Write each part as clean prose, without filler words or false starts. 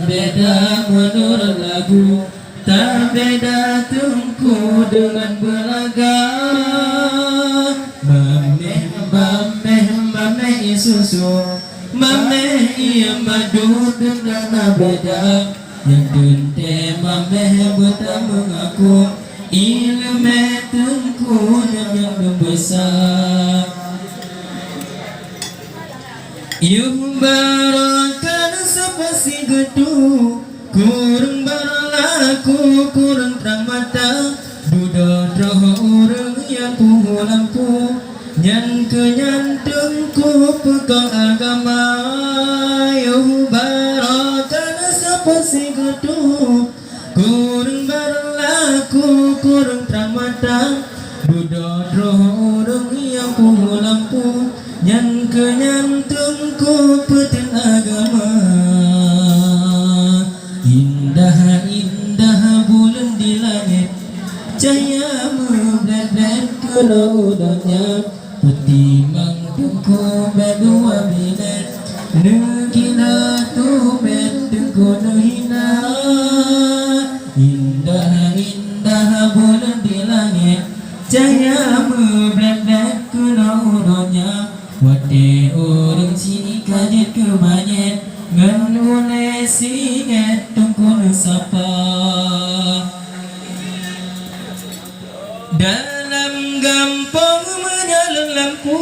beda menurut lagu, tak beda tungku dengan belaga. Mameh, mameh, mameh susu, mameh ia madu dengan beda. Yang dente mameh buta mengaku, ilmu tungku yang membesar. Yuh barakan sepasi gedu, kurang berlaku, kurang terang mata. Duda roh orang yang puhu lampu, nyan kenyantungku pegang agama. Yuh barakan sepasi gedu, kurang berlaku, kurang terang mata. Duda roh orang yang puhu lampu, nyan kenyantungku pegang agama. Indah indah bulan di langit, cahaya membledek ke lautnya. Pertimbang tungku berdua minit, negila tu tungku hina. Indah indah bulan di langit, cahaya membledek ke lautnya. Wate orang sini kajet ke manyet, ngan ule singet tungku sapa. Dalam gampang menyala lampu,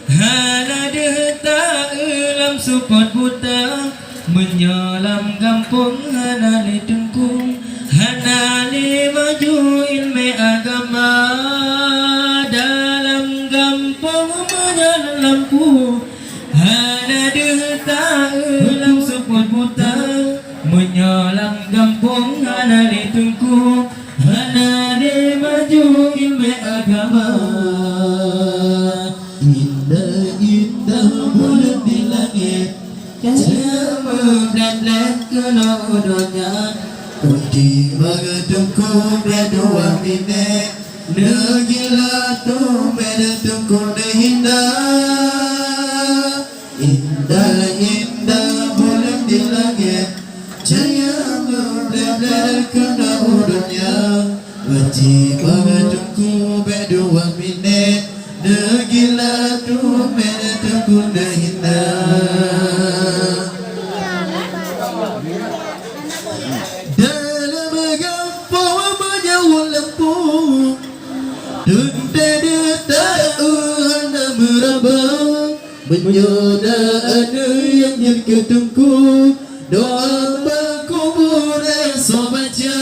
hana dehta elam support buta. Menyalam gampang hana li tungku, hana li maju ilmu agama. Dalam gampang menyala lampu, hana dehta elam support buta. Menyalam gampang hana li tungku, hana li maju ilmu agama. Indah indah bulan di langit, cahaya membledek ke lautnya. Pertimbang tungku berdua minit, negila tu beda tungku hina. Indah indah bulan di langit, cahaya membledek ke lautnya. Pertimbang tungku berdua minit, negila tu beda tungku hina. Dalam gampang menyawa lampu, denda tak hana meraba. Menyoda ada yang ketungku, doa berkubur esok baca.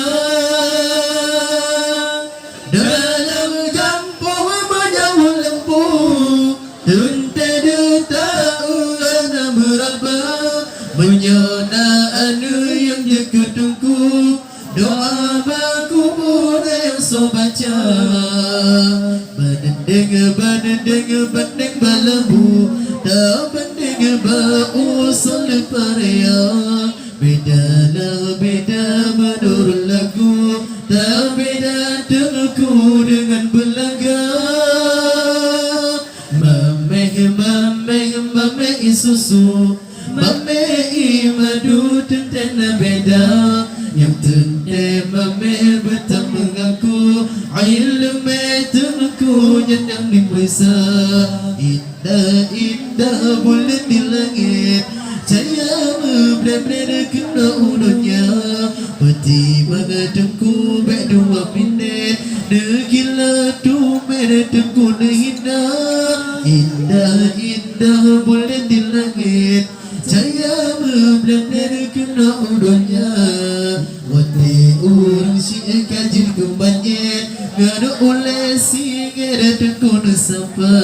Dalam gampang menyawa lampu, denda tak hana meraba. Menyoda ada yang ketungku, doa berkubur esok baca. Bandeng balabu, tak bandeng bau soleh paria. Bedalah beda menurut lagu, tak beda tengku dengan belaga. Mameh mameh mameh susu, mameh madu tentang beda. Yang tentang mameh betul mengaku, ilmu tengku yang diperiksa. Indah indah bulan di langit, cahaya membledek ke lautnya. Pertimbang tengku berdua minit, negila tu beda tengku hina. Indah indah bulan di langit, cahaya membledek ke lautnya. Wate orang si kajil kembanyet, ngadu oleh si ngada tengku sapa.